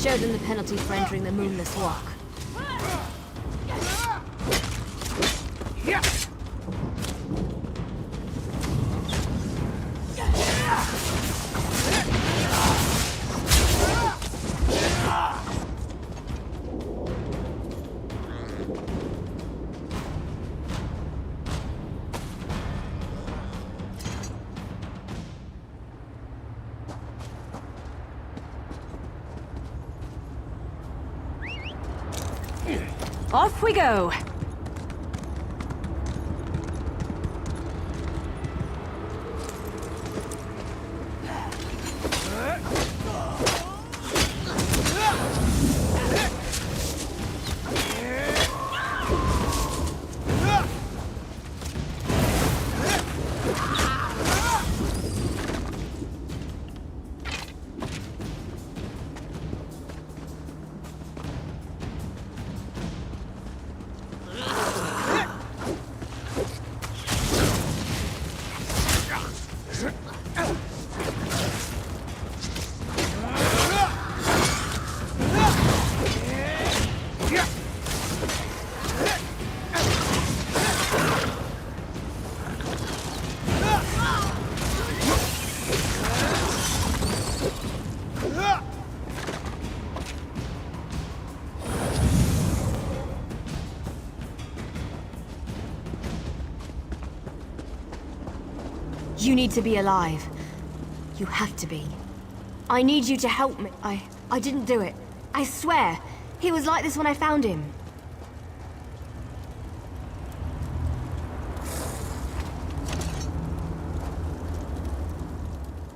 Show them the penalty for entering the Moonless Walk. Off we go! You need to be alive. You have to be. I need you to help me. I didn't do it. I swear. He was like this when I found him.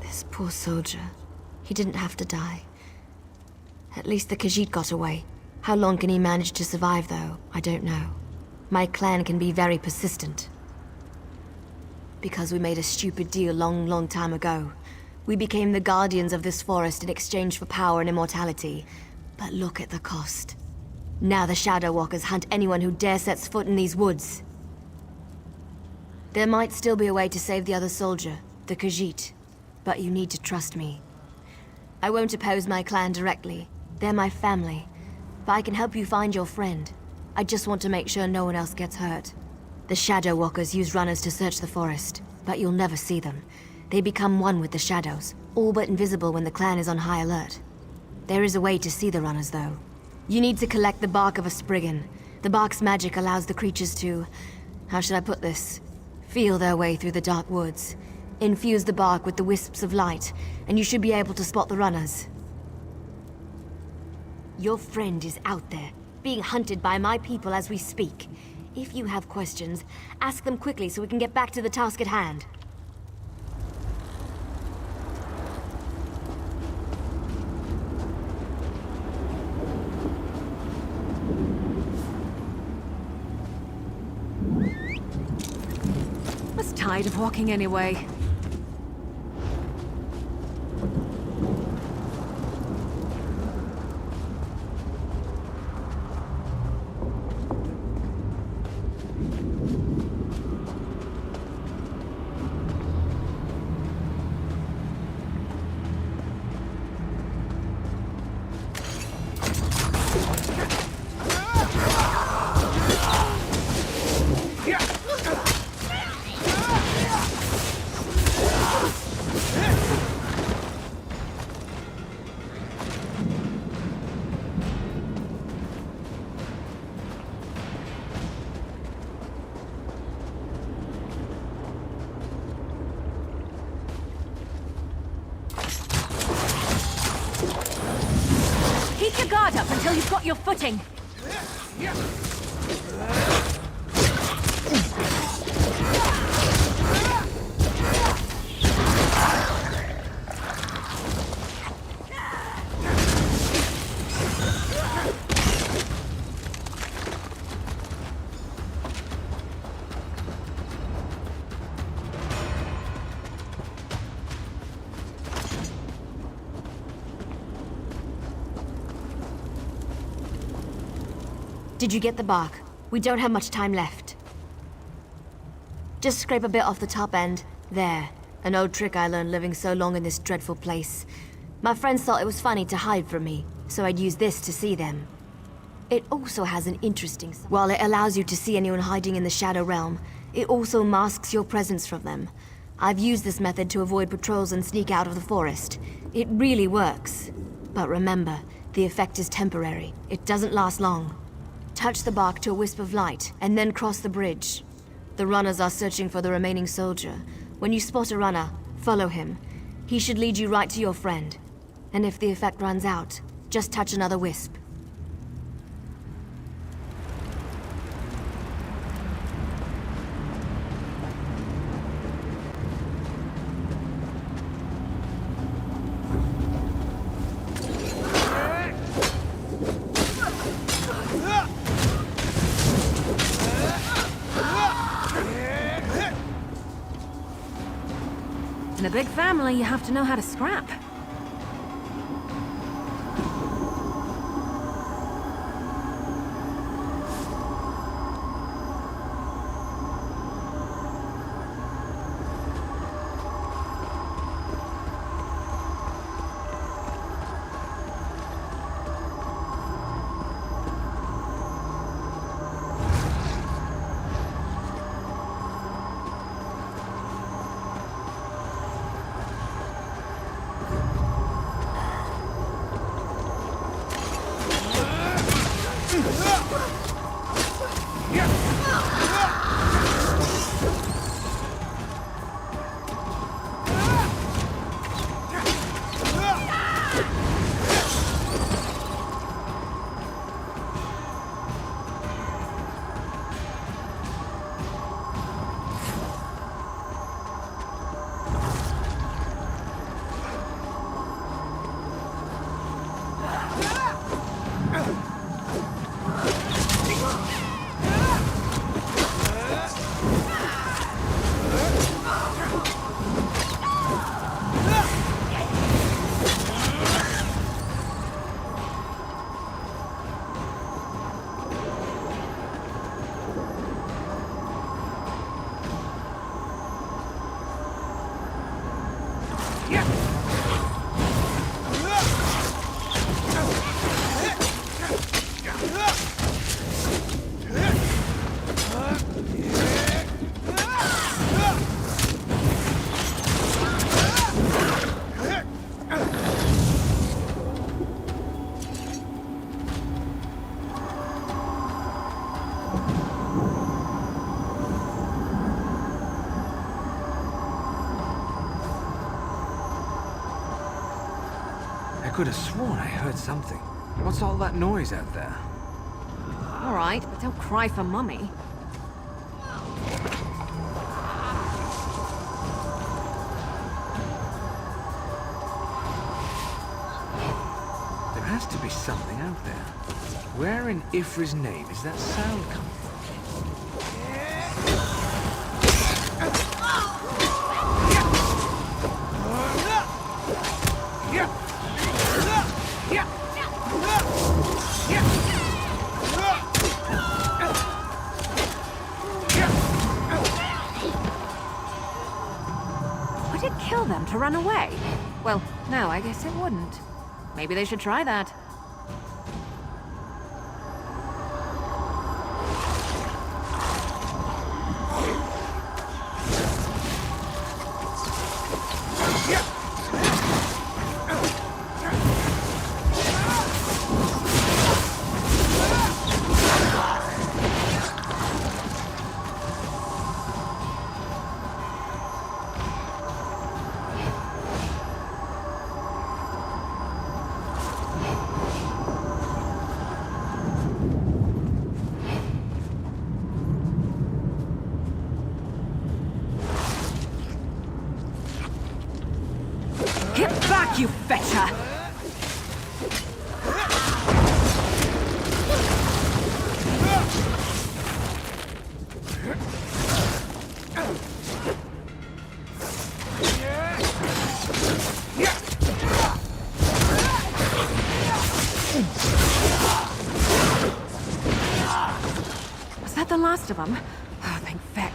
This poor soldier. He didn't have to die. At least the Khajiit got away. How long can he manage to survive, though? I don't know. My clan can be very persistent. Because we made a stupid deal long time ago. We became the guardians of this forest in exchange for power and immortality. But look at the cost. Now the Shadow Walkers hunt anyone who dare sets foot in these woods. There might still be a way to save the other soldier, the Khajiit. But you need to trust me. I won't oppose my clan directly. They're my family. But I can help you find your friend. I just want to make sure no one else gets hurt. The Shadow Walkers use runners to search the forest, but you'll never see them. They become one with the shadows, all but invisible when the clan is on high alert. There is a way to see the runners, though. You need to collect the bark of a Spriggan. The bark's magic allows the creatures to... how should I put this? Feel their way through the dark woods. Infuse the bark with the wisps of light, and you should be able to spot the runners. Your friend is out there, being hunted by my people as we speak. If you have questions, ask them quickly so we can get back to the task at hand. I was tired of walking anyway. Keep your guard up until you've got your footing. Did you get the bark? We don't have much time left. Just scrape a bit off the top end. There. An old trick I learned living so long in this dreadful place. My friends thought it was funny to hide from me, so I'd use this to see them. It also has an interesting side. While it allows you to see anyone hiding in the Shadow Realm, it also masks your presence from them. I've used this method to avoid patrols and sneak out of the forest. It really works. But remember, the effect is temporary. It doesn't last long. Touch the bark to a wisp of light, and then cross the bridge. The runners are searching for the remaining soldier. When you spot a runner, follow him. He should lead you right to your friend. And if the effect runs out, just touch another wisp. In a big family, you have to know how to scrap. I could have sworn I heard something. What's all that noise out there? All right, but don't cry for Mummy. There has to be something out there. Where in Ifri's name is that sound coming from? Would it kill them to run away? Well, no, I guess it wouldn't. Maybe they should try that. Get back, you fetcher! Was that the last of them? Oh, thank feck.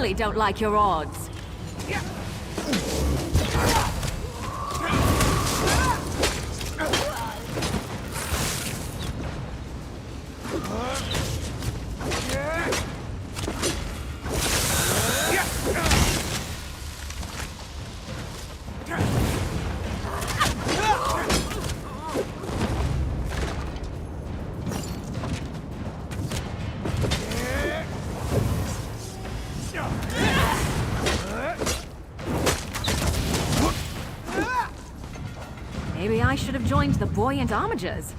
really don't like your odds. Maybe I should have joined the buoyant armigers.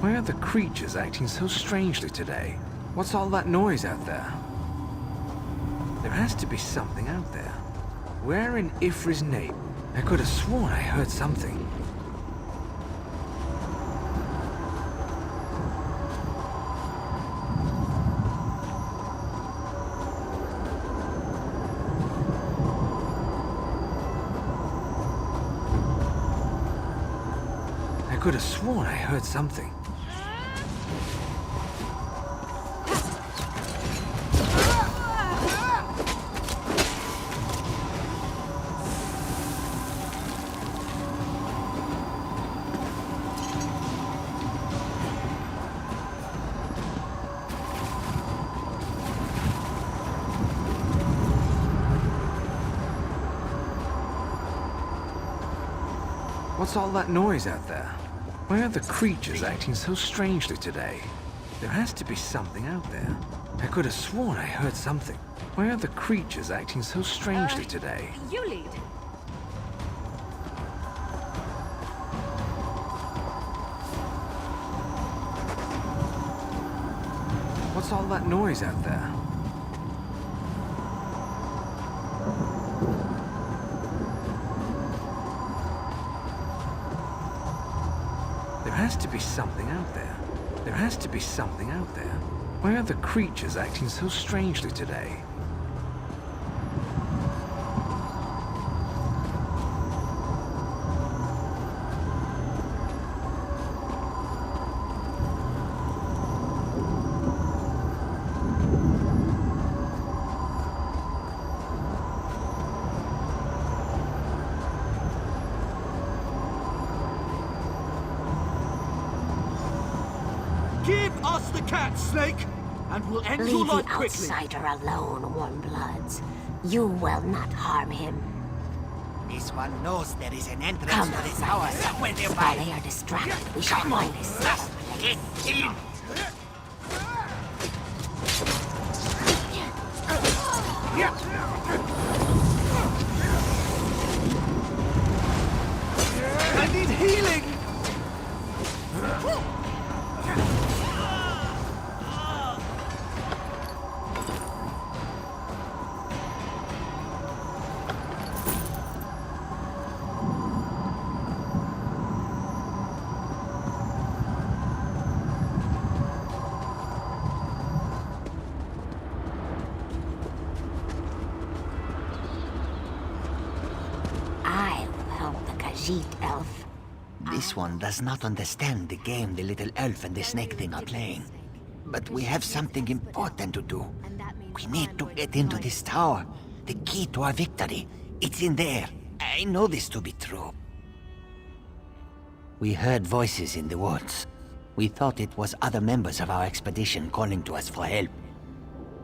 Why are the creatures acting so strangely today? What's all that noise out there? There has to be something out there. Where in Ifri's name? I could have sworn I heard something. I could have sworn I heard something. What's all that noise out there? Why are the creatures acting so strangely today? There has to be something out there. I could have sworn I heard something. Why are the creatures acting so strangely today? You lead. What's all that noise out there? There has to be something out there. There has to be something out there. Why are the creatures acting so strangely today? Give us the cat, Snake, and we'll end your Leave the life quickly. outsider alone, Warmbloods. You will not harm him. This one knows there is an entrance Come to on, this tower somewhere While nearby. they are distracted, we shall find his Just get in. I need healing! Khajiit elf. This one does not understand the game the little elf and the snake thing are playing. But we have something important to do. We need to get into this tower. The key to our victory. It's in there. I know this to be true. We heard voices in the woods. We thought it was other members of our expedition calling to us for help.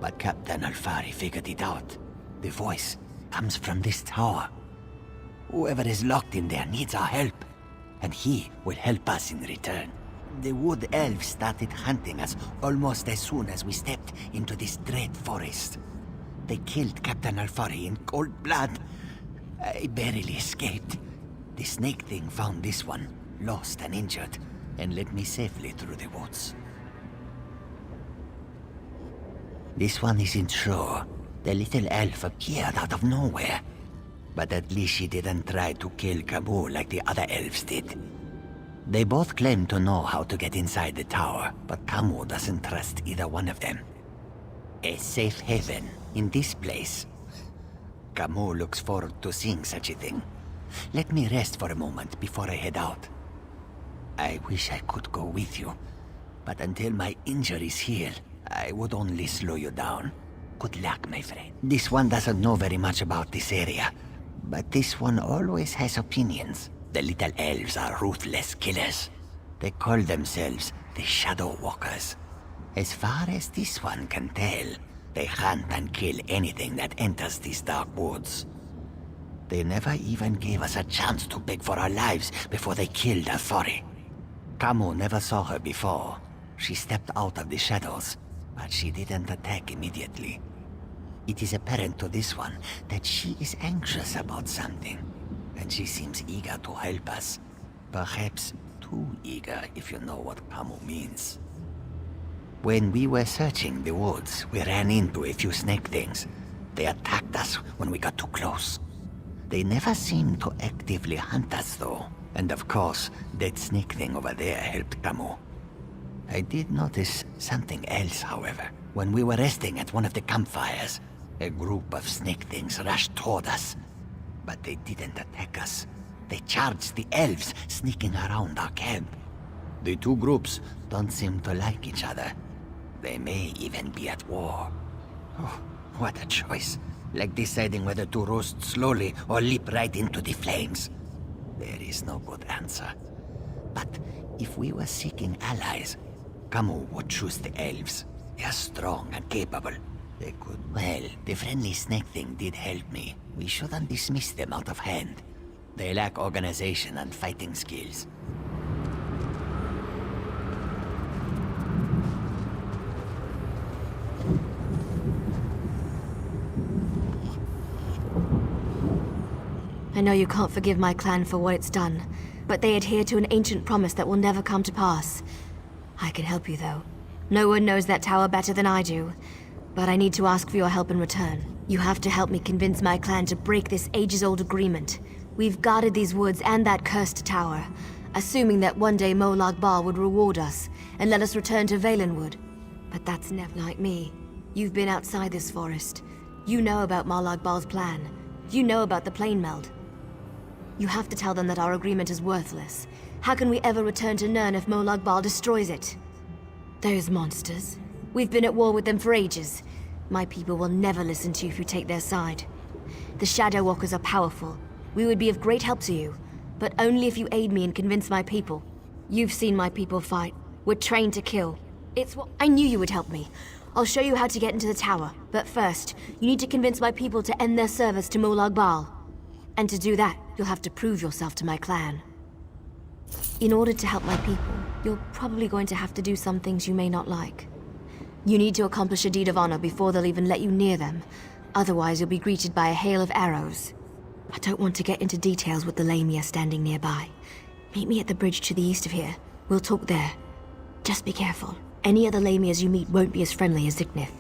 But Captain Alfari figured it out. The voice comes from this tower. Whoever is locked in there needs our help, and he will help us in return. The wood elves started hunting us almost as soon as we stepped into this dread forest. They killed Captain Alfari in cold blood. I barely escaped. The snake thing found this one, lost and injured, and led me safely through the woods. This one isn't sure. The little elf appeared out of nowhere. But at least she didn't try to kill Camus like the other elves did. They both claim to know how to get inside the tower, but Camus doesn't trust either one of them. A safe haven in this place. Camus looks forward to seeing such a thing. Let me rest for a moment before I head out. I wish I could go with you, but until my injuries heal, I would only slow you down. Good luck, my friend. This one doesn't know very much about this area, but this one always has opinions. The little elves are ruthless killers. They call themselves the Shadow Walkers. As far as this one can tell, they hunt and kill anything that enters these dark woods. They never even gave us a chance to beg for our lives before they killed Alfari. Camus never saw her before. She stepped out of the shadows, but she didn't attack immediately. It is apparent to this one that she is anxious about something, and she seems eager to help us. Perhaps too eager, if you know what Camus means. When we were searching the woods, we ran into a few snake things. They attacked us when we got too close. They never seemed to actively hunt us, though. And of course, that snake thing over there helped Camus. I did notice something else, however. When we were resting at one of the campfires, a group of snake things rushed toward us. But they didn't attack us. They charged the elves sneaking around our camp. The two groups don't seem to like each other. They may even be at war. Oh, what a choice. Like deciding whether to roast slowly or leap right into the flames. There is no good answer. But if we were seeking allies, Camus would choose the elves. They are strong and capable. They could... Well, the friendly snake thing did help me. We shouldn't dismiss them out of hand. They lack organization and fighting skills. I know you can't forgive my clan for what it's done, but they adhere to an ancient promise that will never come to pass. I can help you, though. No one knows that tower better than I do, but I need to ask for your help in return. You have to help me convince my clan to break this ages-old agreement. We've guarded these woods and that cursed tower, assuming that one day Molag Bal would reward us and let us return to Valenwood. But that's never like me. You've been outside this forest. You know about Molag Bal's plan. You know about the plane meld. You have to tell them that our agreement is worthless. How can we ever return to Nirn if Molag Bal destroys it? Those monsters. We've been at war with them for ages. My people will never listen to you if you take their side. The Shadow Walkers are powerful. We would be of great help to you, but only if you aid me and convince my people. You've seen my people fight. We're trained to kill. It's what... I knew you would help me. I'll show you how to get into the tower, but first, you need to convince my people to end their service to Molag Bal. And to do that, you'll have to prove yourself to my clan. In order to help my people, you're probably going to have to do some things you may not like. You need to accomplish a deed of honor before they'll even let you near them. Otherwise, you'll be greeted by a hail of arrows. I don't want to get into details with the Lamia standing nearby. Meet me at the bridge to the east of here. We'll talk there. Just be careful. Any other Lamias you meet won't be as friendly as Ziknith.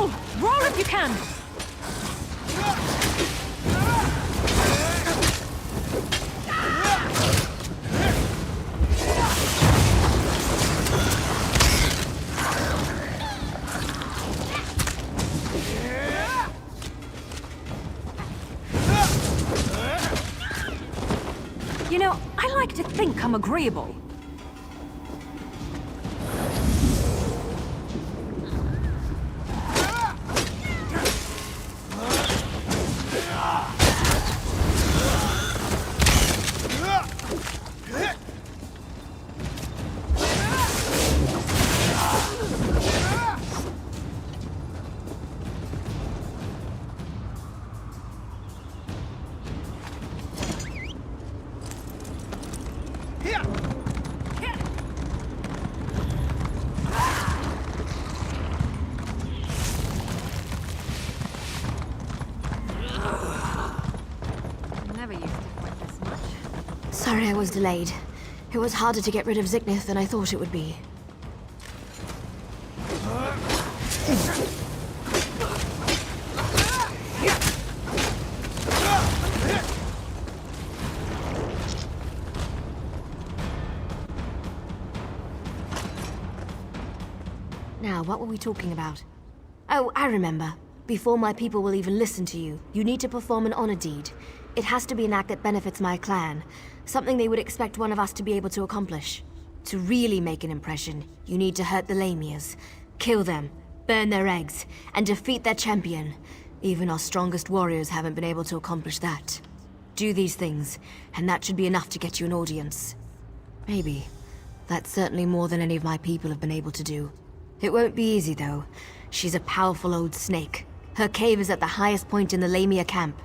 Roll! Roll if you can! You know, I like to think I'm agreeable. Never used to quite this much. Sorry I was delayed. It was harder to get rid of Zignith than I thought it would be. Now, what were we talking about? Oh, I remember. Before my people will even listen to you, you need to perform an honor deed. It has to be an act that benefits my clan. Something they would expect one of us to be able to accomplish. To really make an impression, you need to hurt the Lamias. Kill them, burn their eggs, and defeat their champion. Even our strongest warriors haven't been able to accomplish that. Do these things, and that should be enough to get you an audience. Maybe. That's certainly more than any of my people have been able to do. It won't be easy, though. She's a powerful old snake. Her cave is at the highest point in the Lamia camp.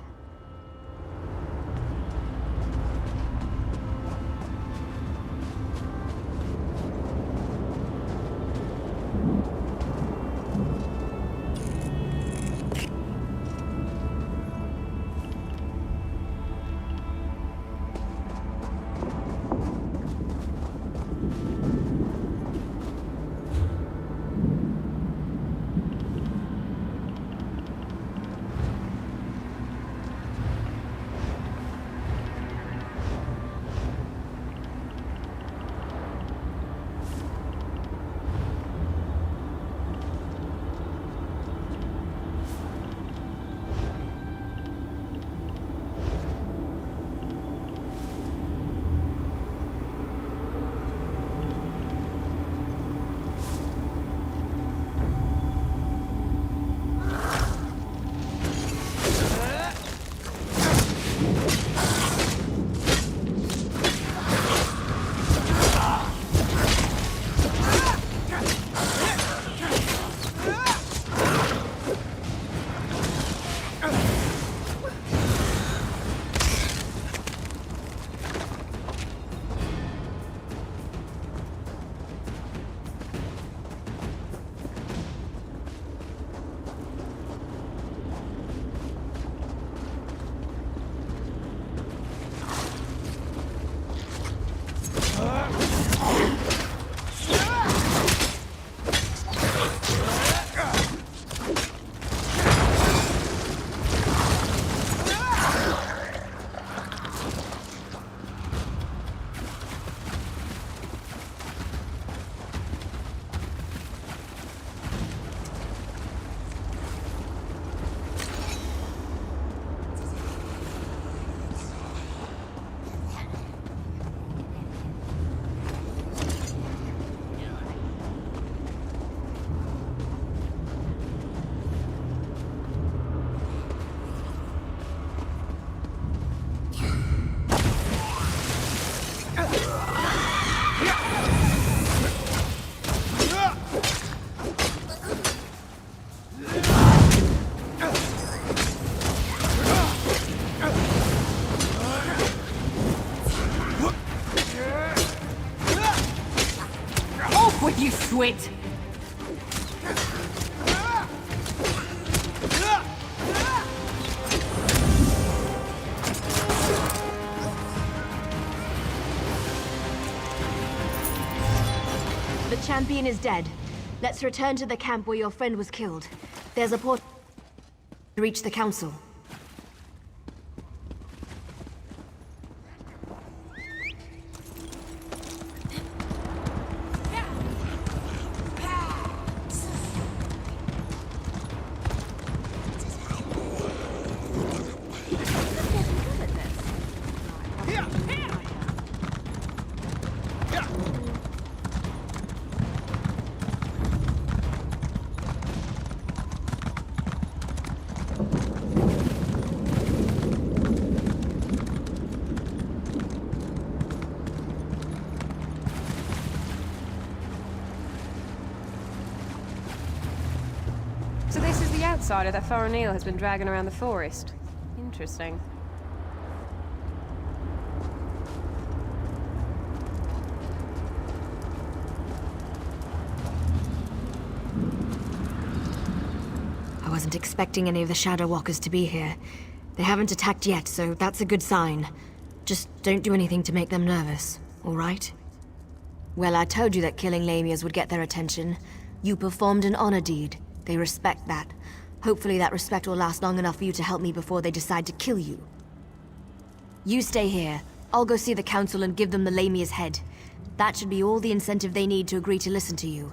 You swit! The champion is dead. Let's return to the camp where your friend was killed. There's a port to reach the council. So this is the outsider that Tamriel has been dragging around the forest. Interesting. I wasn't expecting any of the Shadow Walkers to be here. They haven't attacked yet, so that's a good sign. Just don't do anything to make them nervous, all right? Well, I told you that killing Lamias would get their attention. You performed an honor deed. They respect that. Hopefully that respect will last long enough for you to help me before they decide to kill you. You stay here. I'll go see the council and give them the Lamia's head. That should be all the incentive they need to agree to listen to you.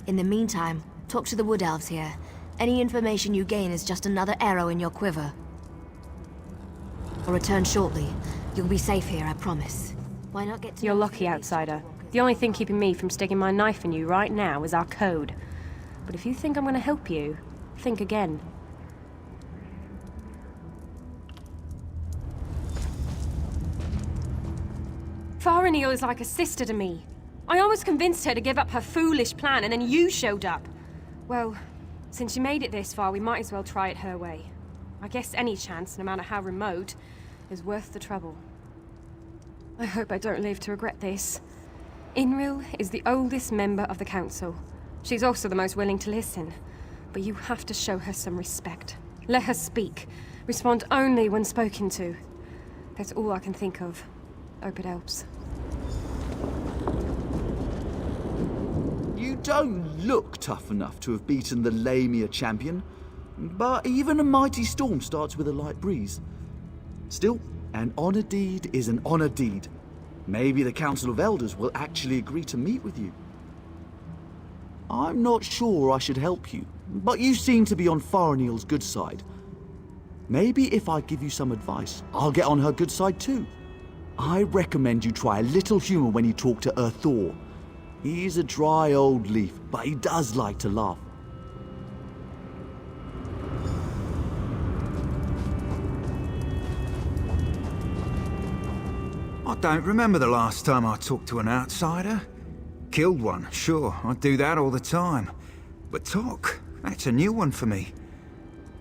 In the meantime, talk to the Wood Elves here. Any information you gain is just another arrow in your quiver. I'll return shortly. You'll be safe here, I promise. Why not get to You're know lucky, the- outsider. The only thing keeping me from sticking my knife in you right now is our code. But if you think I'm gonna help you, think again. Tamriel is like a sister to me. I almost convinced her to give up her foolish plan, and then you showed up. Well, since you made it this far, we might as well try it her way. I guess any chance, no matter how remote, is worth the trouble. I hope I don't live to regret this. Inril is the oldest member of the council. She's also the most willing to listen. But you have to show her some respect. Let her speak. Respond only when spoken to. That's all I can think of. Hope it helps. You don't look tough enough to have beaten the Lamia champion, but even a mighty storm starts with a light breeze. Still, an honor deed is an honor deed. Maybe the Council of Elders will actually agree to meet with you. I'm not sure I should help you, but you seem to be on Tamriel's good side. Maybe if I give you some advice, I'll get on her good side too. I recommend you try a little humor when you talk to Thor. He's a dry old leaf, but he does like to laugh. I don't remember the last time I talked to an outsider. Killed one, sure, I do that all the time. But talk, that's a new one for me.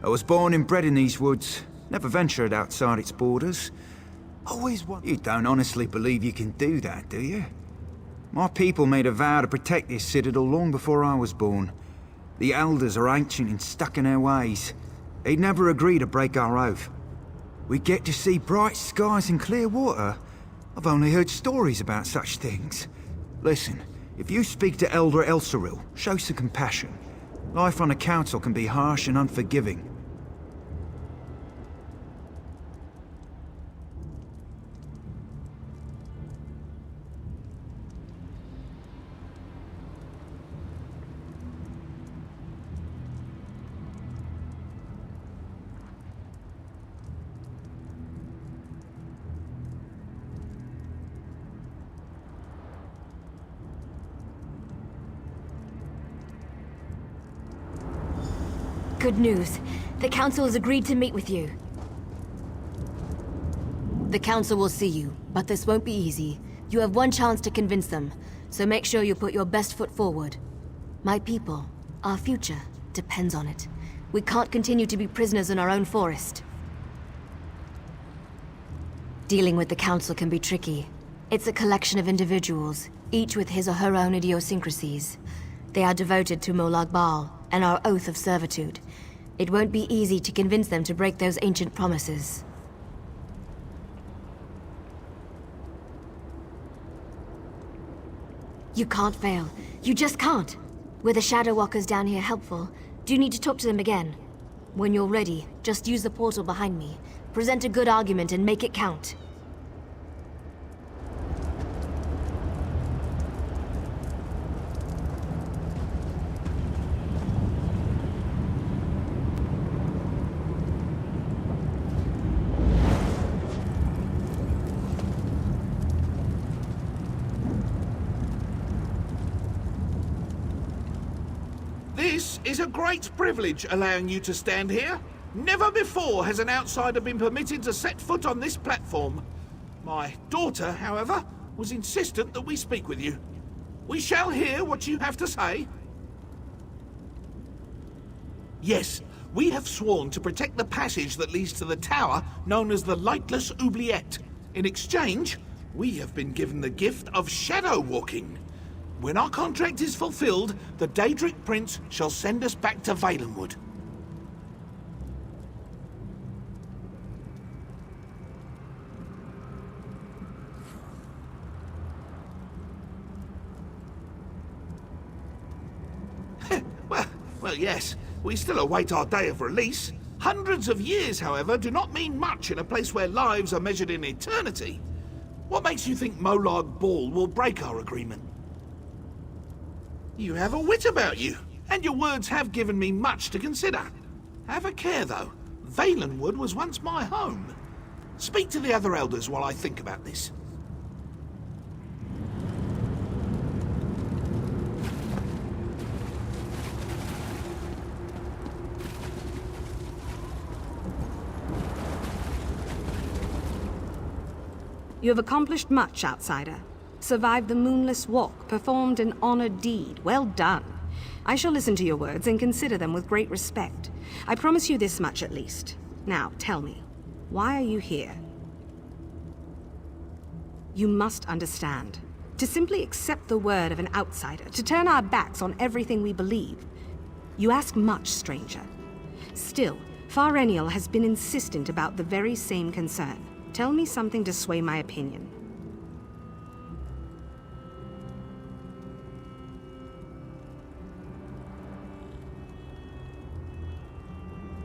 I was born and bred in these woods, never ventured outside its borders. Always wondered. You don't honestly believe you can do that, do you? My people made a vow to protect this citadel long before I was born. The elders are ancient and stuck in their ways. They'd never agree to break our oath. We get to see bright skies and clear water. I've only heard stories about such things. Listen, if you speak to Elder Elsaril, show some compassion. Life on a council can be harsh and unforgiving. Good news. The Council has agreed to meet with you. The Council will see you, but this won't be easy. You have one chance to convince them, so make sure you put your best foot forward. My people, our future, depends on it. We can't continue to be prisoners in our own forest. Dealing with the Council can be tricky. It's a collection of individuals, each with his or her own idiosyncrasies. They are devoted to Molag Bal and our oath of servitude. It won't be easy to convince them to break those ancient promises. You can't fail. You just can't. Were the Shadow Walkers down here helpful? Do you need to talk to them again? When you're ready, just use the portal behind me. Present a good argument and make it count. This is a great privilege allowing you to stand here. Never before has an outsider been permitted to set foot on this platform. My daughter, however, was insistent that we speak with you. We shall hear what you have to say. Yes, we have sworn to protect the passage that leads to the tower known as the Lightless Oubliette. In exchange, we have been given the gift of shadow walking. When our contract is fulfilled, the Daedric Prince shall send us back to Valenwood. Well, yes, we still await our day of release. Hundreds of years, however, do not mean much in a place where lives are measured in eternity. What makes you think Molag Bal will break our agreement? You have a wit about you, and your words have given me much to consider. Have a care, though. Valenwood was once my home. Speak to the other elders while I think about this. You have accomplished much, outsider. Survived the moonless walk, performed an honored deed. Well done. I shall listen to your words and consider them with great respect. I promise you this much at least. Now, tell me, why are you here? You must understand. To simply accept the word of an outsider, to turn our backs on everything we believe. You ask much, stranger. Still, Fareniel has been insistent about the very same concern. Tell me something to sway my opinion.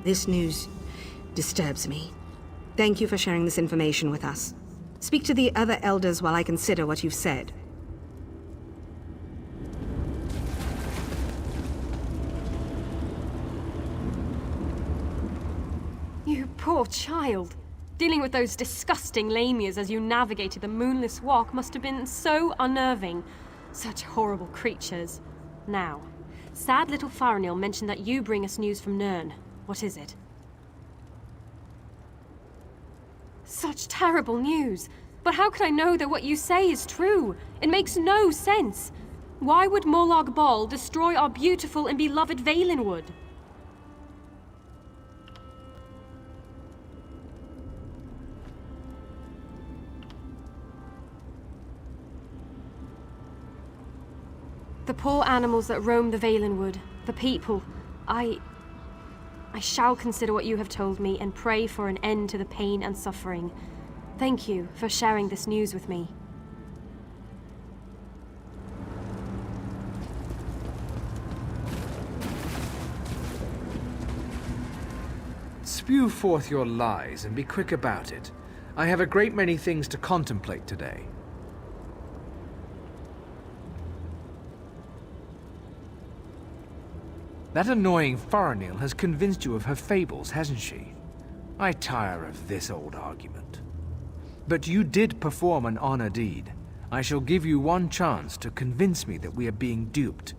This news disturbs me. Thank you for sharing this information with us. Speak to the other elders while I consider what you've said. You poor child. Dealing with those disgusting lamias as you navigated the moonless walk must have been so unnerving. Such horrible creatures. Now, sad little Fareniel mentioned that you bring us news from Nirn. What is it? Such terrible news. But how could I know that what you say is true? It makes no sense. Why would Molag Bal destroy our beautiful and beloved Valenwood? The poor animals that roam the Valenwood, the people, I shall consider what you have told me and pray for an end to the pain and suffering. Thank you for sharing this news with me. Spew forth your lies and be quick about it. I have a great many things to contemplate today. That annoying Fareniel has convinced you of her fables, hasn't she? I tire of this old argument. But you did perform an honor deed. I shall give you one chance to convince me that we are being duped.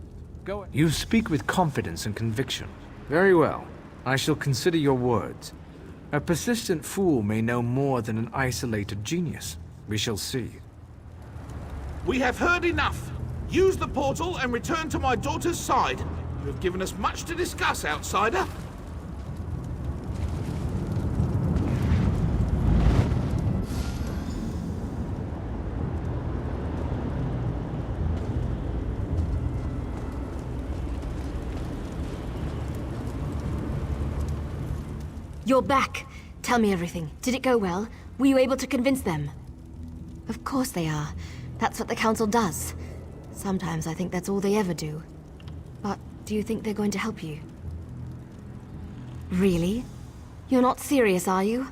Go ahead. You speak with confidence and conviction. Very well. I shall consider your words. A persistent fool may know more than an isolated genius. We shall see. We have heard enough. Use the portal and return to my daughter's side. You have given us much to discuss, outsider. You're back. Tell me everything. Did it go well? Were you able to convince them? Of course they are. That's what the Council does. Sometimes I think that's all they ever do. But do you think they're going to help you? Really? You're not serious, are you?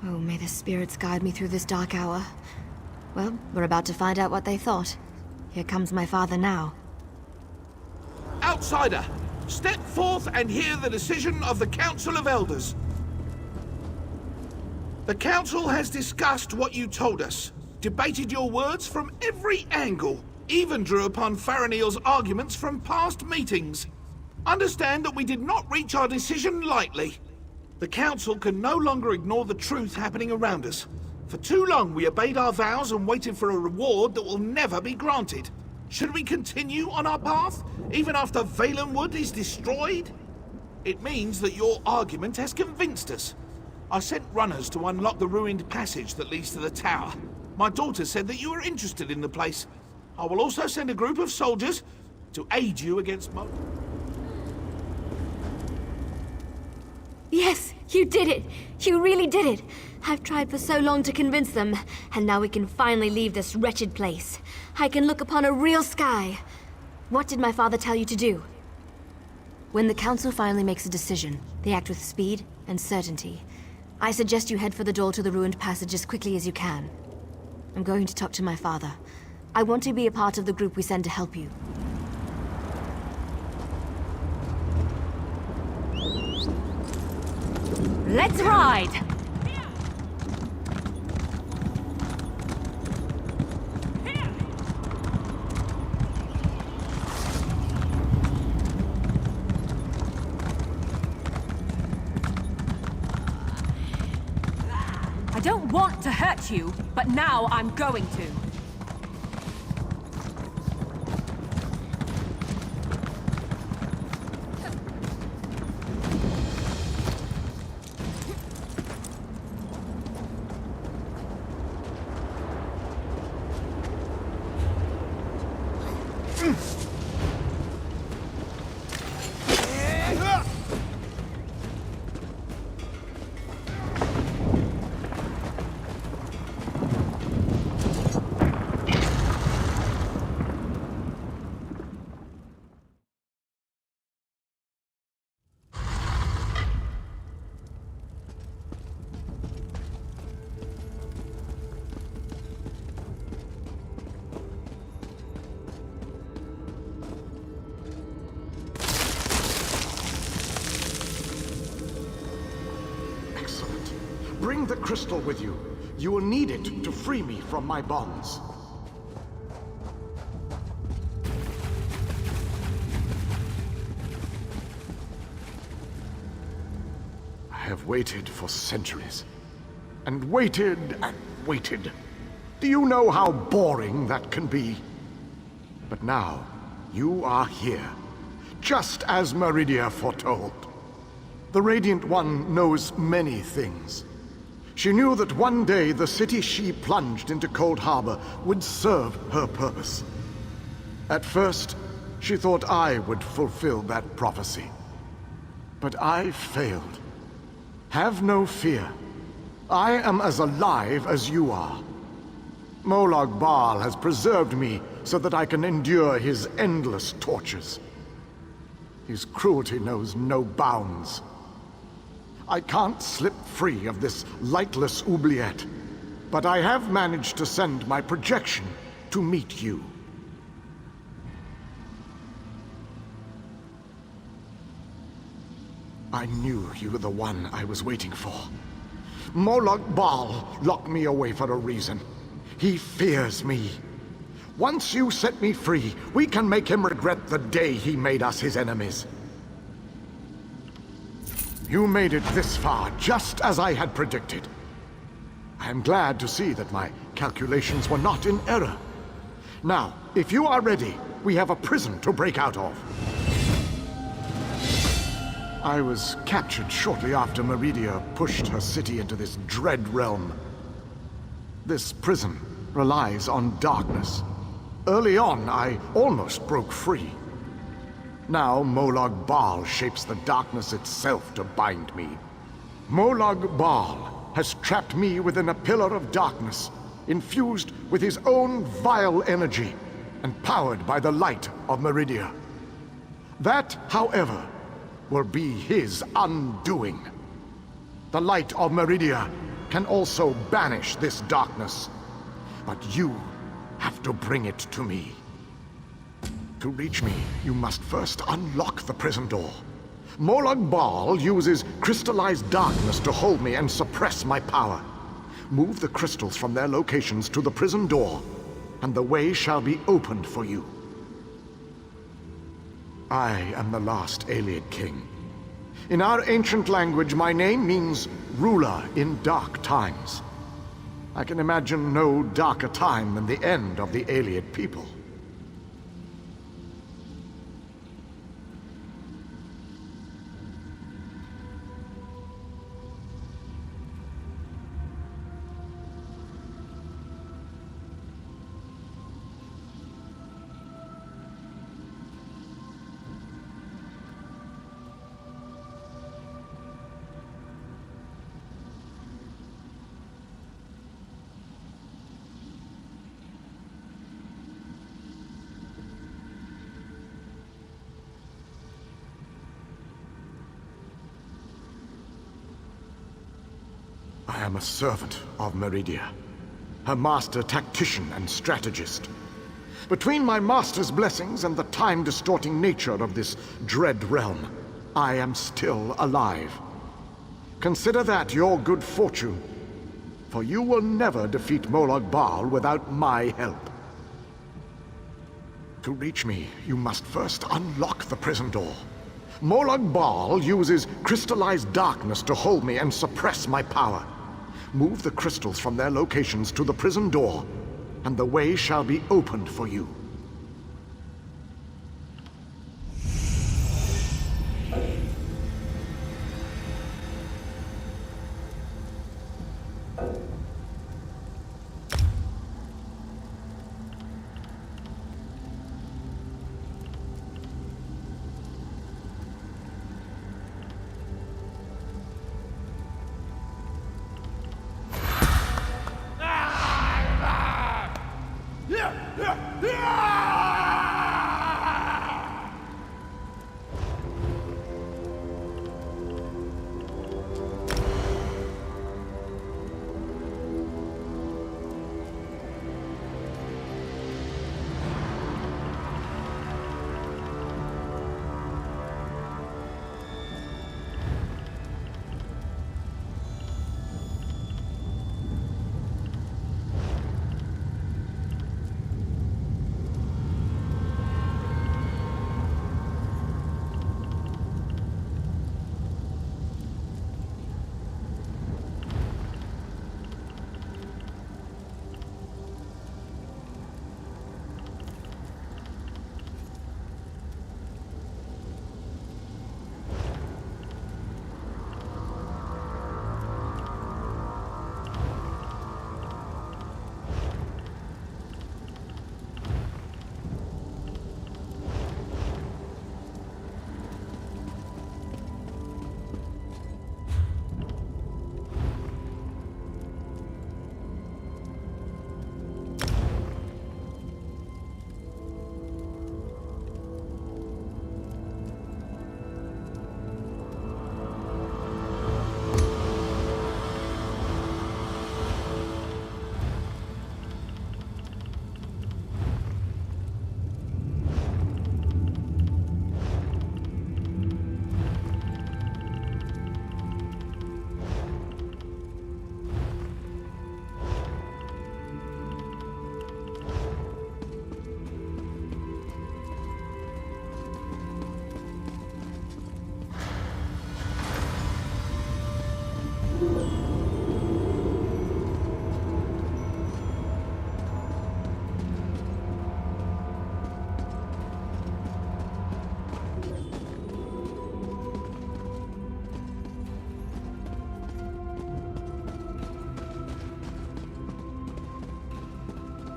Oh, may the spirits guide me through this dark hour. Well, we're about to find out what they thought. Here comes my father now. Outsider, step forth and hear the decision of the Council of Elders. The Council has discussed what you told us, debated your words from every angle, even drew upon Faraniel's arguments from past meetings. Understand that we did not reach our decision lightly. The Council can no longer ignore the truth happening around us. For too long we obeyed our vows and waited for a reward that will never be granted. Should we continue on our path, even after Valenwood is destroyed? It means that your argument has convinced us. I sent runners to unlock the ruined passage that leads to the tower. My daughter said that you were interested in the place. I will also send a group of soldiers to aid you against Yes, you did it! You really did it! I've tried for so long to convince them, and now we can finally leave this wretched place. I can look upon a real sky. What did my father tell you to do? When the Council finally makes a decision, they act with speed and certainty. I suggest you head for the door to the ruined passage as quickly as you can. I'm going to talk to my father. I want to be a part of the group we send to help you. Let's ride! I don't want to hurt you, but now I'm going to. Bring the crystal with you. You will need it to free me from my bonds. I have waited for centuries. And waited and waited. Do you know how boring that can be? But now, you are here. Just as Meridia foretold. The Radiant One knows many things. She knew that one day the city she plunged into Cold Harbor would serve her purpose. At first, she thought I would fulfill that prophecy. But I failed. Have no fear. I am as alive as you are. Molag Bal has preserved me so that I can endure his endless tortures. His cruelty knows no bounds. I can't slip free of this lightless oubliette, but I have managed to send my projection to meet you. I knew you were the one I was waiting for. Molag Bal locked me away for a reason. He fears me. Once you set me free, we can make him regret the day he made us his enemies. You made it this far, just as I had predicted. I am glad to see that my calculations were not in error. Now, if you are ready, we have a prison to break out of. I was captured shortly after Meridia pushed her city into this dread realm. This prison relies on darkness. Early on, I almost broke free. Now, Molag Bal shapes the darkness itself to bind me. Molag Bal has trapped me within a pillar of darkness, infused with his own vile energy, and powered by the light of Meridia. That, however, will be his undoing. The light of Meridia can also banish this darkness, but you have to bring it to me. To reach me, you must first unlock the prison door. Molag Bal uses crystallized darkness to hold me and suppress my power. Move the crystals from their locations to the prison door, and the way shall be opened for you. I am the last Ayleid king. In our ancient language, my name means ruler in dark times. I can imagine no darker time than the end of the Ayleid people. I am a servant of Meridia, her master tactician and strategist. Between my master's blessings and the time-distorting nature of this dread realm, I am still alive. Consider that your good fortune, for you will never defeat Molag Bal without my help. To reach me, you must first unlock the prison door. Molag Bal uses crystallized darkness to hold me and suppress my power. Move the crystals from their locations to the prison door, and the way shall be opened for you.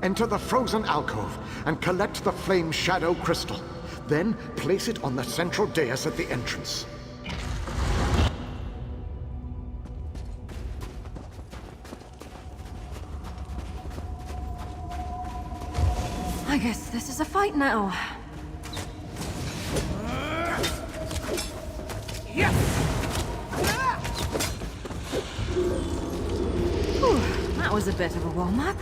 Enter the frozen alcove and collect the flame shadow crystal. Then place it on the central dais at the entrance. I guess this is a fight now. That was a bit of a warm-up.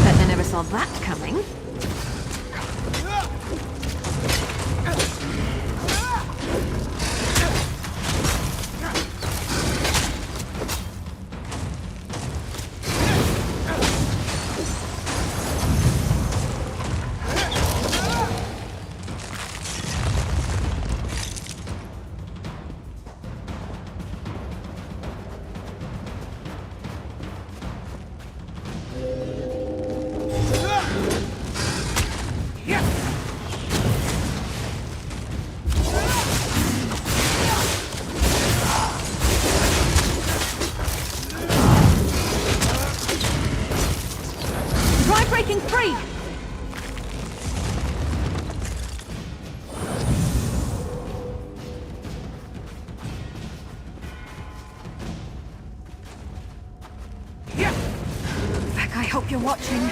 Bet they never saw that coming. Try breaking free! Beck, I hope you're watching.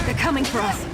They're coming for us.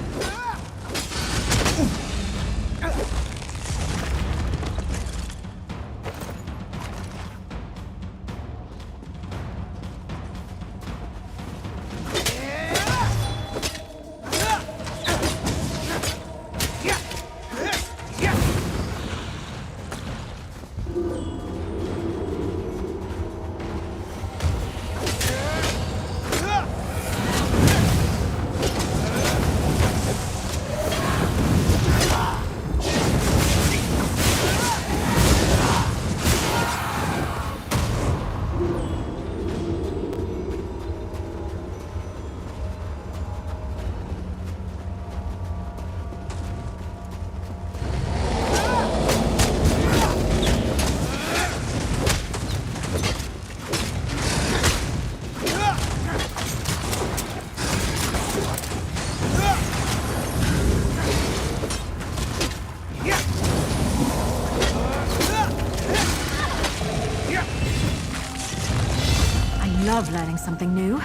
I love learning something new.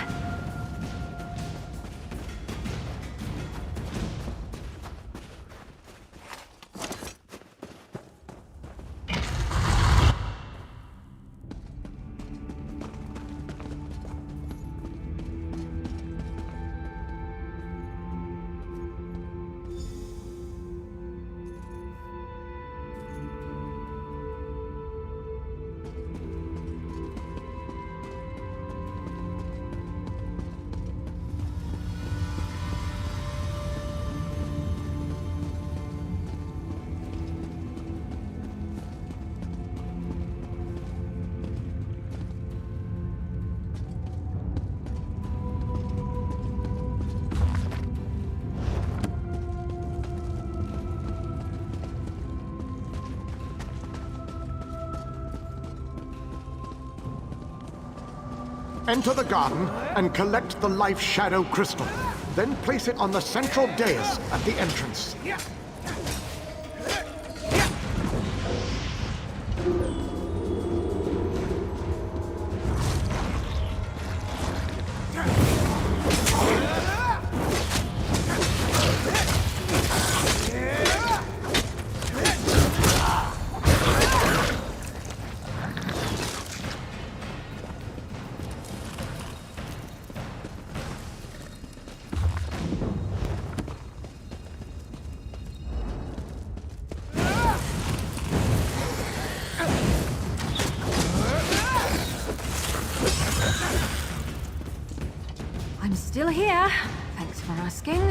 Enter the garden and collect the life shadow crystal. Then place it on the central dais at the entrance. I'm still here. Thanks for asking.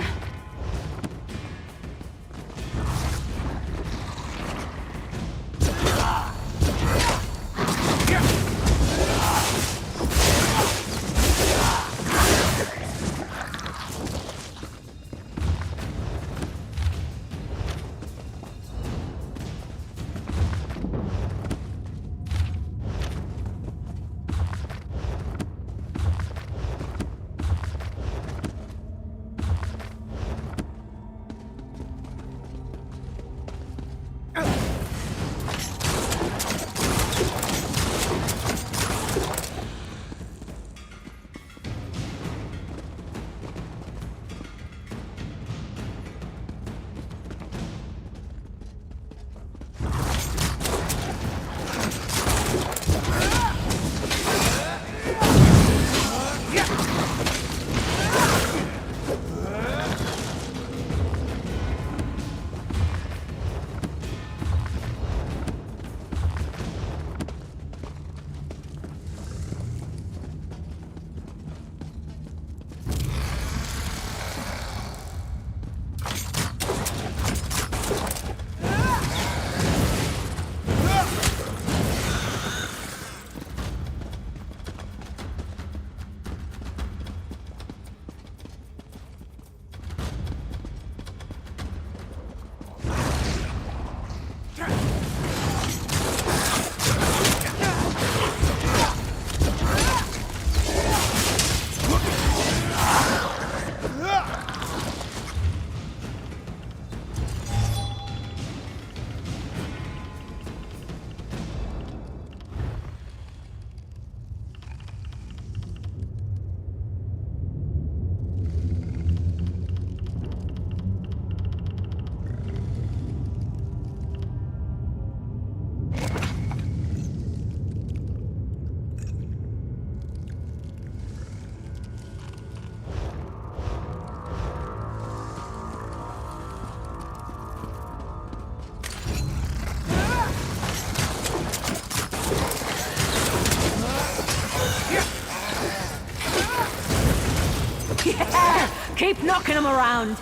Yeah! Keep knocking them around!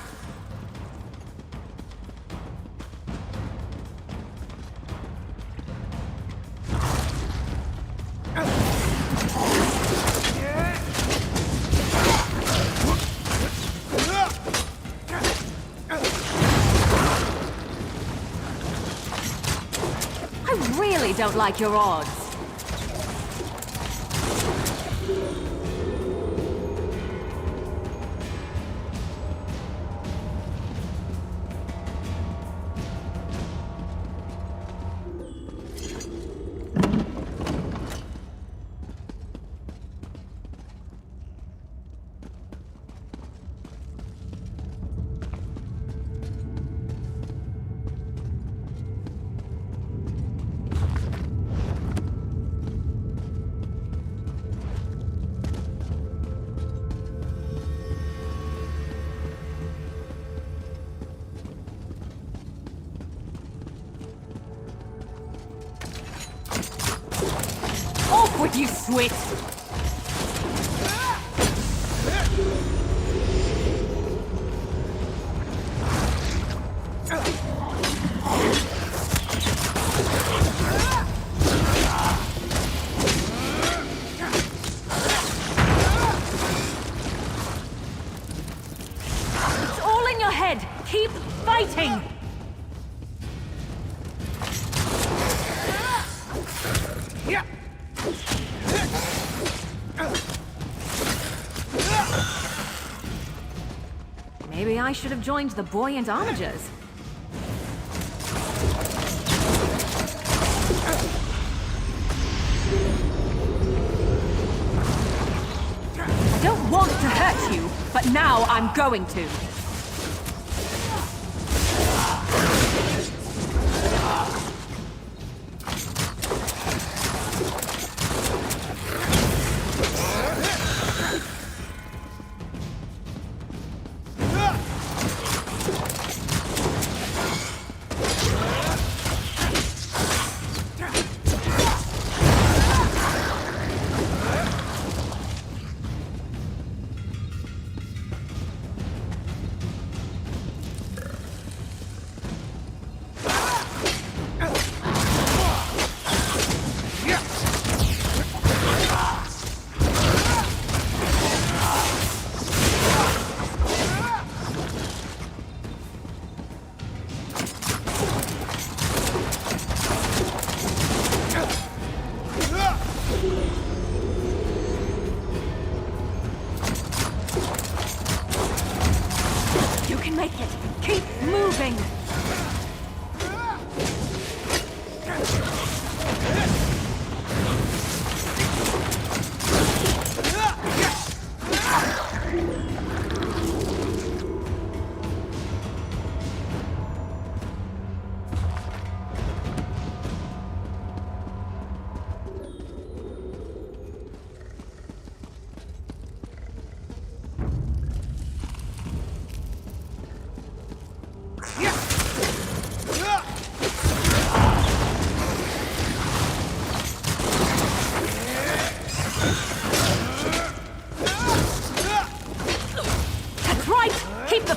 I really don't like your odds. Off with you, Swit! It's all in your head! Keep fighting! Maybe I should have joined the buoyant armigers. I don't want to hurt you, but now I'm going to.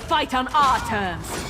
Fight on our terms.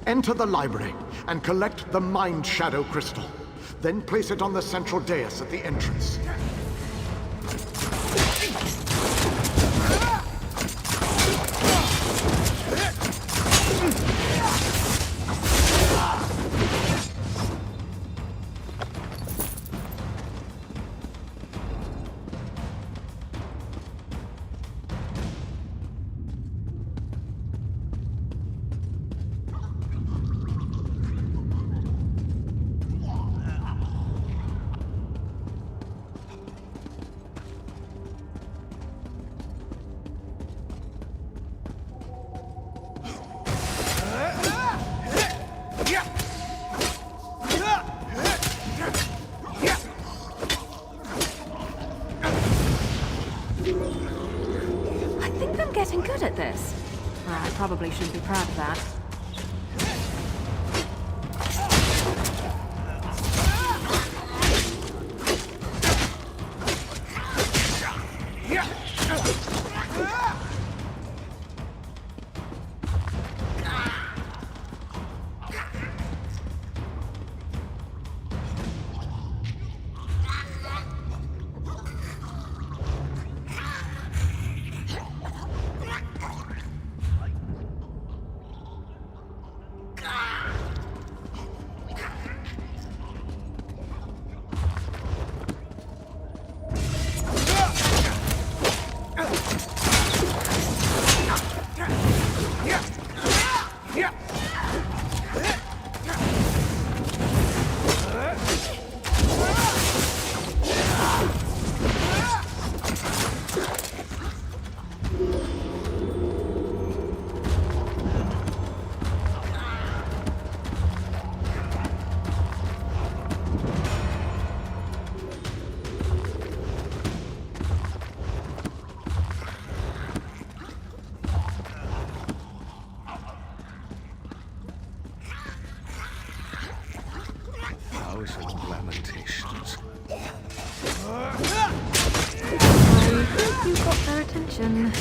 Enter the library and collect the Mind Shadow Crystal. Then place it on the central dais at the entrance. Getting good at this. I probably shouldn't be proud of that. voice of lamentations. I think you got their attention.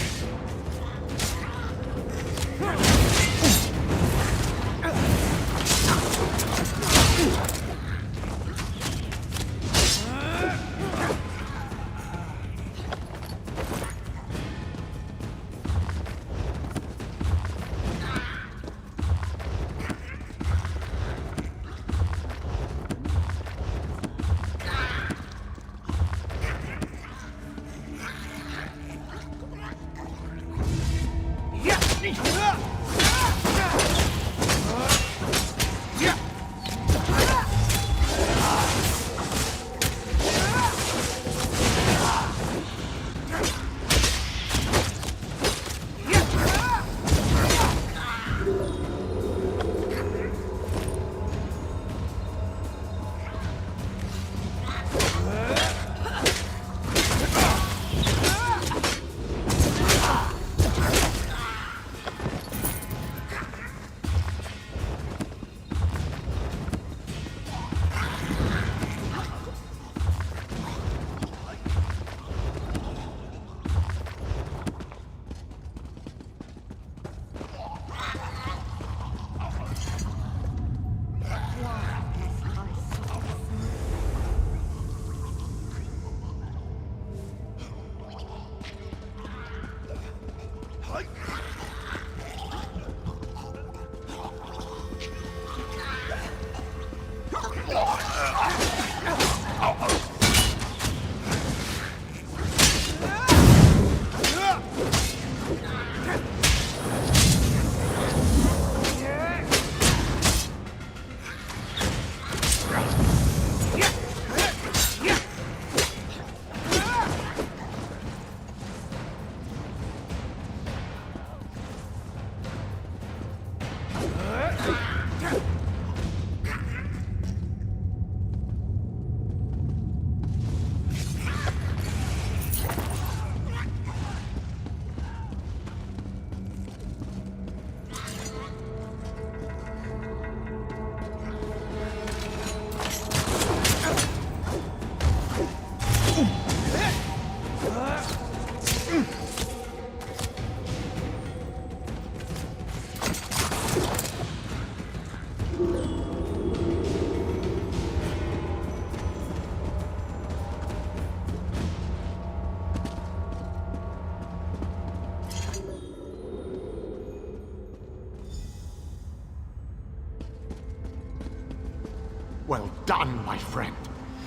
Well done, my friend.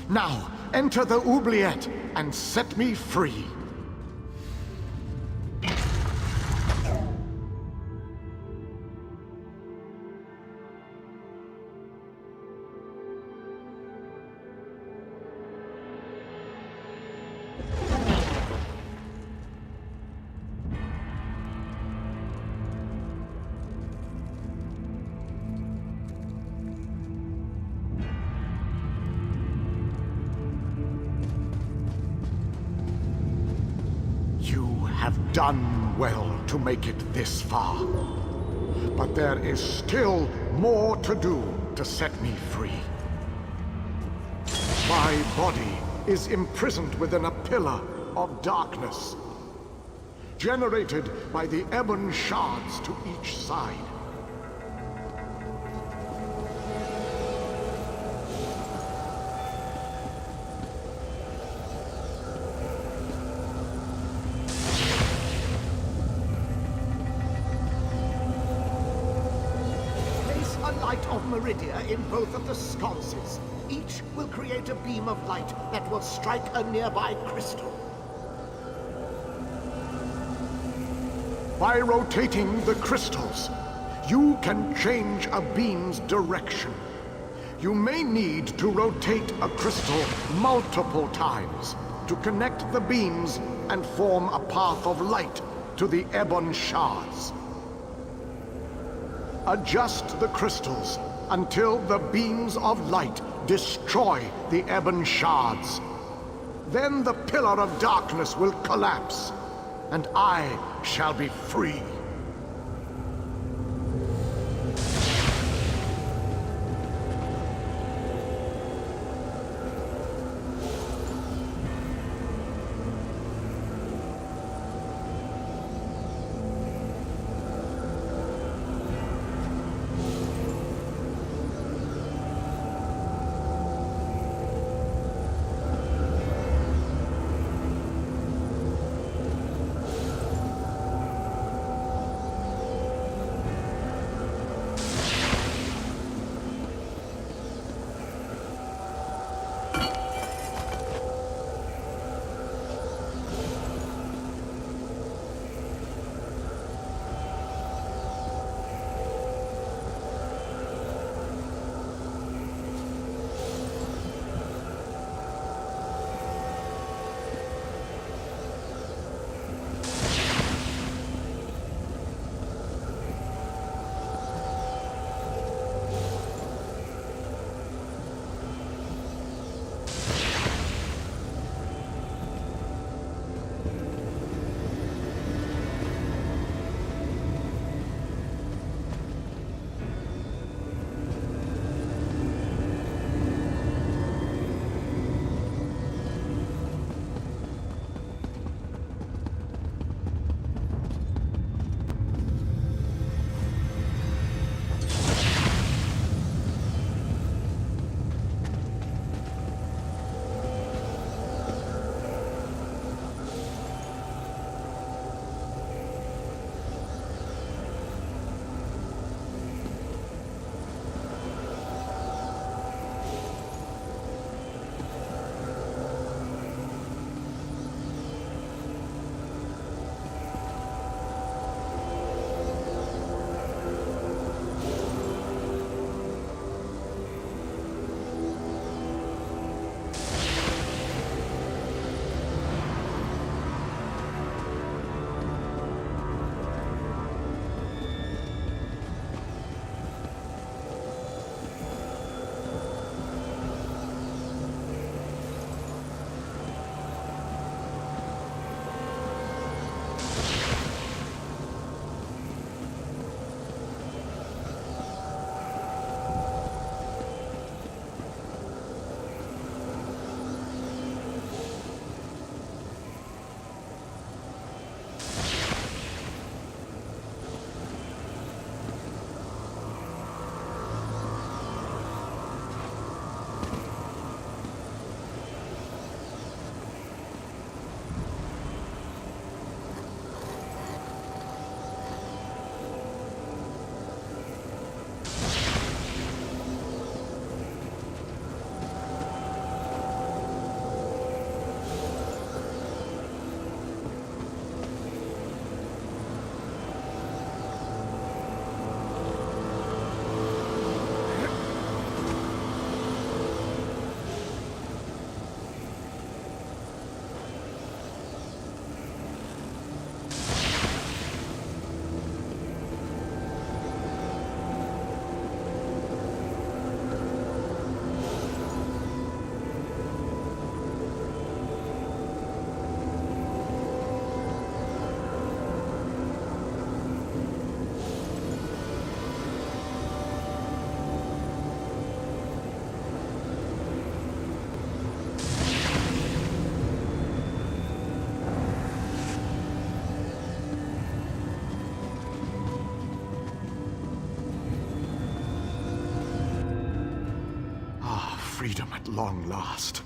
Now, enter the oubliette and set me free. Done well to make it this far. But there is still more to do to set me free. My body is imprisoned within a pillar of darkness, generated by the ebon shards to each side. Meridia in both of the sconces. Each will create a beam of light that will strike a nearby crystal. By rotating the crystals, you can change a beam's direction. You may need to rotate a crystal multiple times to connect the beams and form a path of light to the ebon shards. Adjust the crystals until the beams of light destroy the ebon shards. Then the pillar of darkness will collapse, and I shall be free. freedom at long last.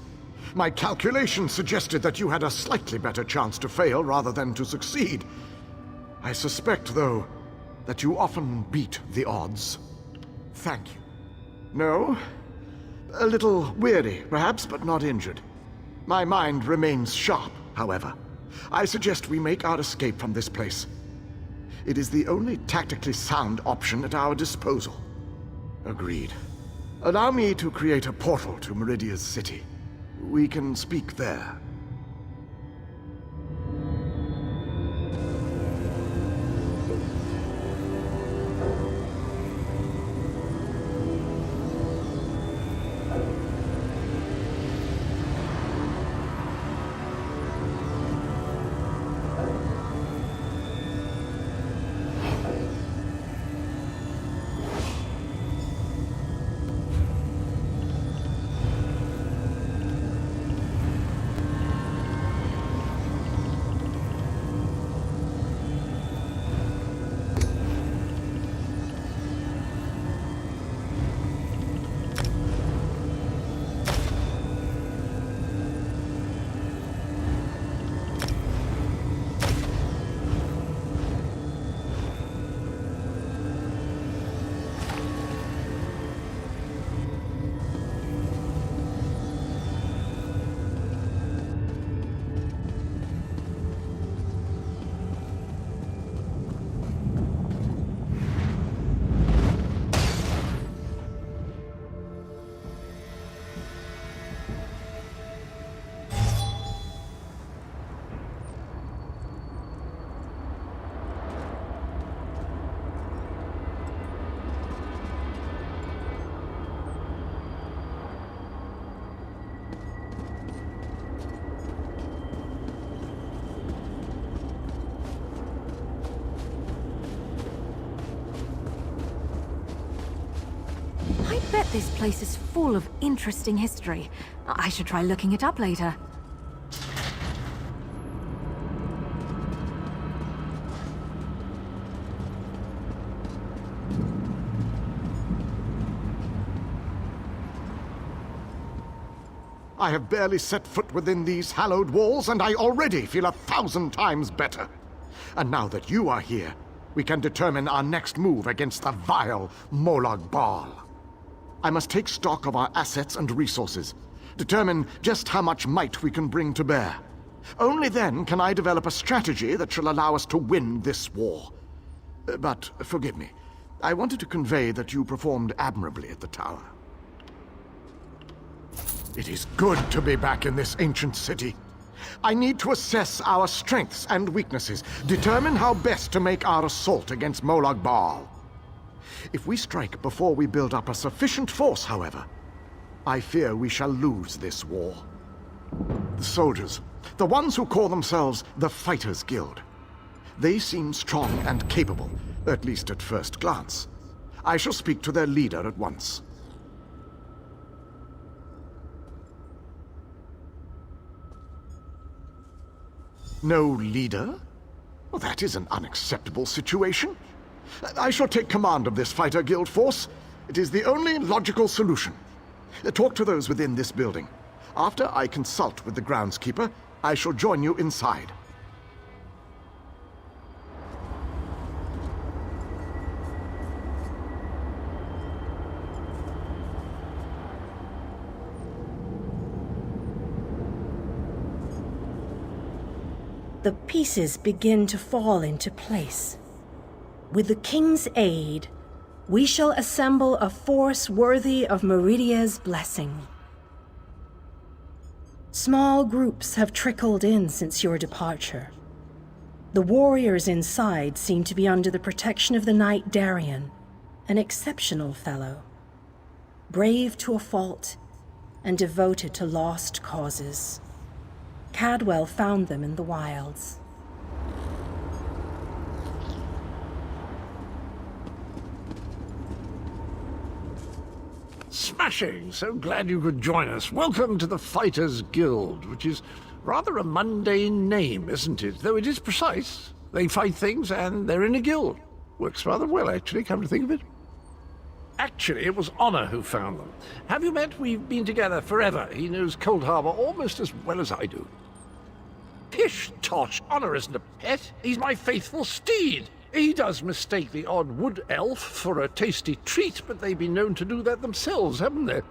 My calculations suggested that you had a slightly better chance to fail rather than to succeed. I suspect, though, that you often beat the odds. Thank you. No? A little weary, perhaps, but not injured. My mind remains sharp, however. I suggest we make our escape from this place. It is the only tactically sound option at our disposal. Agreed. Allow me to create a portal to Meridia's city. We can speak there. I bet this place is full of interesting history. I should try looking it up later. I have barely set foot within these hallowed walls, and I already feel 1,000 times better. And now that you are here, we can determine our next move against the vile Molag Bal. I must take stock of our assets and resources, determine just how much might we can bring to bear. Only then can I develop a strategy that shall allow us to win this war. But forgive me, I wanted to convey that you performed admirably at the tower. It is good to be back in this ancient city. I need to assess our strengths and weaknesses, determine how best to make our assault against Molag Bal. If we strike before we build up a sufficient force, however, I fear we shall lose this war. The soldiers, the ones who call themselves the Fighters Guild, they seem strong and capable, at least at first glance. I shall speak to their leader at once. No leader? Well, that is an unacceptable situation. I shall take command of this fighter guild force. It is the only logical solution. Talk to those within this building. After I consult with the groundskeeper, I shall join you inside. The pieces begin to fall into place. With the king's aid, we shall assemble a force worthy of Meridia's blessing. Small groups have trickled in since your departure. The warriors inside seem to be under the protection of the knight Darien, an exceptional fellow, brave to a fault and devoted to lost causes. Cadwell found them in the wilds. Smashing! So glad you could join us. Welcome to the Fighters Guild, which is rather a mundane name, isn't it? Though it is precise. They fight things and they're in a guild. Works rather well, actually, come to think of it. Actually, it was Honor who found them. Have you met? We've been together forever. He knows Cold Harbor almost as well as I do. Pish tosh, Honor isn't a pet. He's my faithful steed. He does mistake the odd wood elf for a tasty treat, but they've been known to do that themselves, haven't they?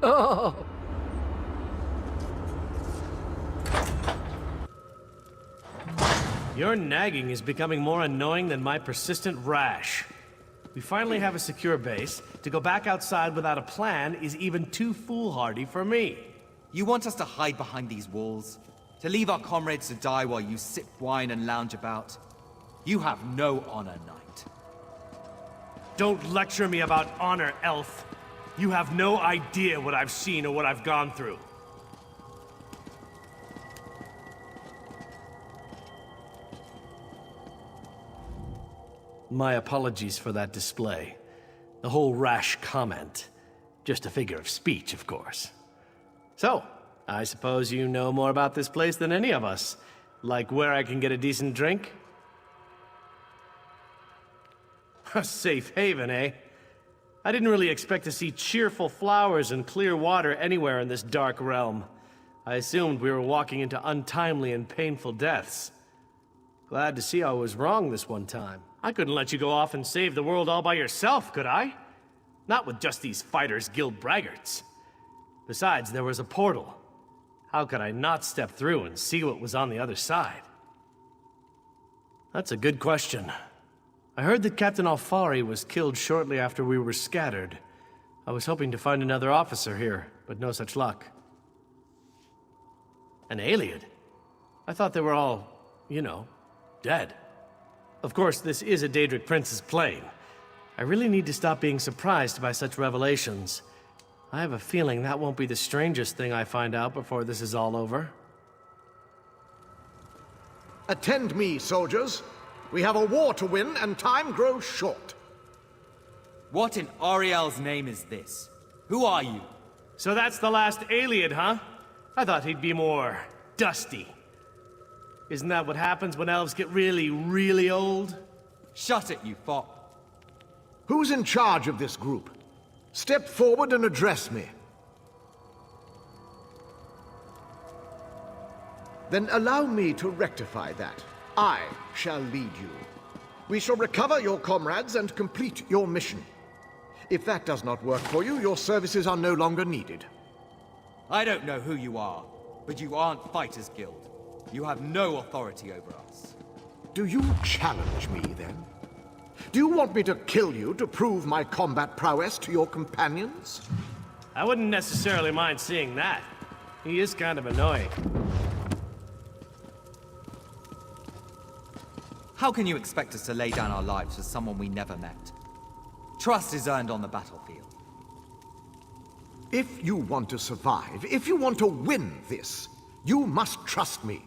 Your nagging is becoming more annoying than my persistent rash. We finally have a secure base. To go back outside without a plan is even too foolhardy for me. You want us to hide behind these walls? To leave our comrades to die while you sip wine and lounge about? You have no honor, knight. Don't lecture me about honor, elf. You have no idea what I've seen or what I've gone through. My apologies for that display. The whole rash comment. Just a figure of speech, of course. So, I suppose you know more about this place than any of us. Like where I can get a decent drink? A safe haven, eh? I didn't really expect to see cheerful flowers and clear water anywhere in this dark realm. I assumed we were walking into untimely and painful deaths. Glad to see I was wrong this one time. I couldn't let you go off and save the world all by yourself, could I? Not with just these Fighters Guild braggarts. Besides, there was a portal. How could I not step through and see what was on the other side? That's a good question. I heard that Captain Alfari was killed shortly after we were scattered. I was hoping to find another officer here, but no such luck. An Iliad? I thought they were all, you know, dead. Of course, this is a Daedric prince's plane. I really need to stop being surprised by such revelations. I have a feeling that won't be the strangest thing I find out before this is all over. Attend me, soldiers. We have a war to win, and time grows short. What in Ariel's name is this? Who are you? So that's the last Iliad, huh? I thought he'd be more dusty. Isn't that what happens when elves get really, really old? Shut it, you fop. Who's in charge of this group? Step forward and address me. Then allow me to rectify that. I shall lead you. We shall recover your comrades and complete your mission. If that does not work for you, your services are no longer needed. I don't know who you are, but you aren't Fighters Guild. You have no authority over us. Do you challenge me, then? Do you want me to kill you to prove my combat prowess to your companions? I wouldn't necessarily mind seeing that. He is kind of annoying. How can you expect us to lay down our lives for someone we never met? Trust is earned on the battlefield. If you want to survive, if you want to win this, you must trust me.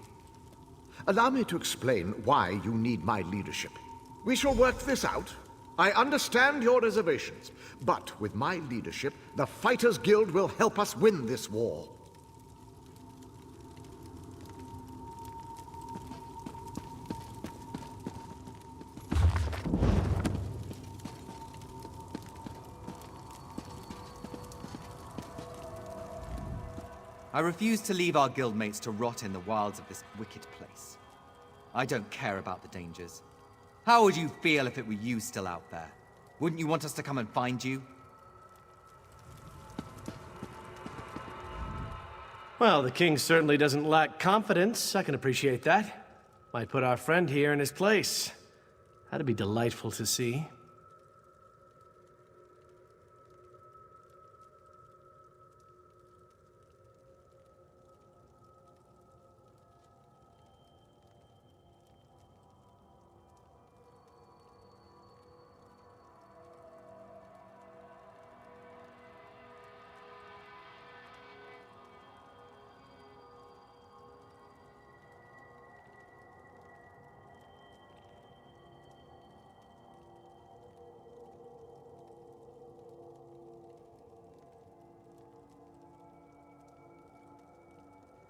Allow me to explain why you need my leadership. We shall work this out. I understand your reservations, but with my leadership, the Fighters Guild will help us win this war. I refuse to leave our guildmates to rot in the wilds of this wicked place. I don't care about the dangers. How would you feel if it were you still out there? Wouldn't you want us to come and find you? Well, the king certainly doesn't lack confidence. I can appreciate that. Might put our friend here in his place. That'd be delightful to see.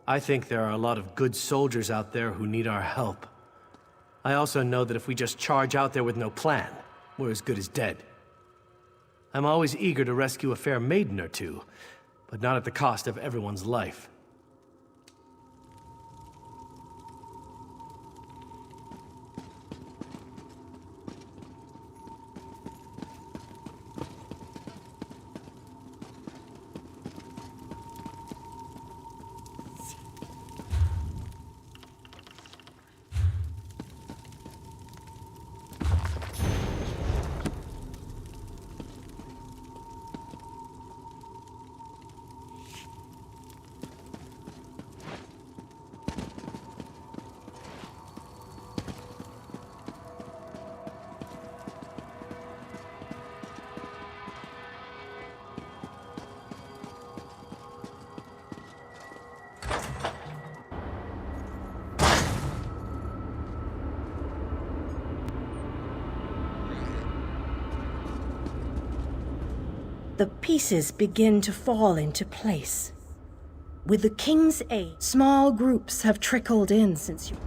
I think there are a lot of good soldiers out there who need our help. I also know that if we just charge out there with no plan, we're as good as dead. I'm always eager to rescue a fair maiden or two, but not at the cost of everyone's life. The pieces begin to fall into place. With the King's aid, small groups have trickled in since you...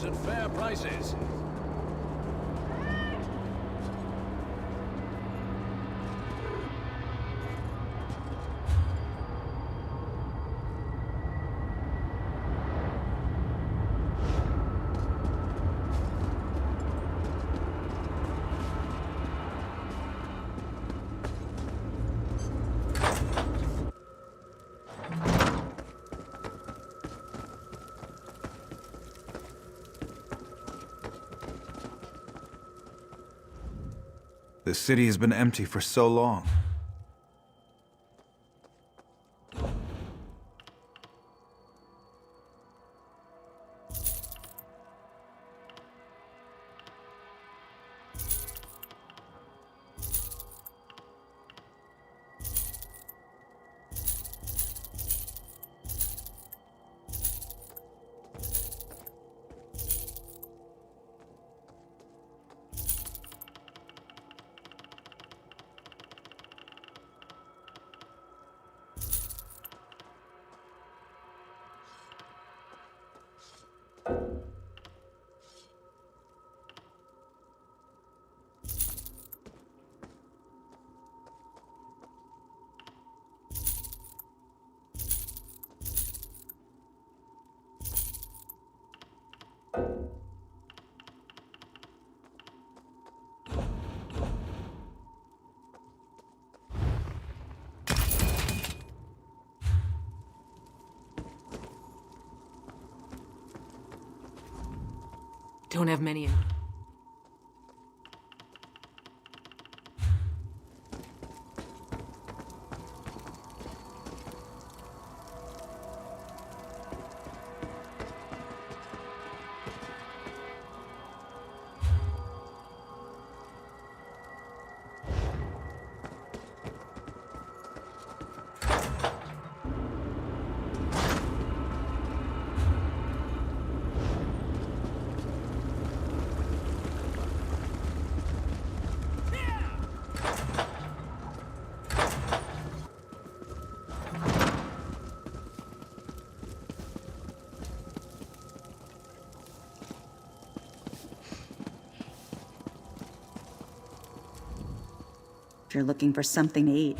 At fair prices. The city has been empty for so long. Don't have many. you're looking for something to eat.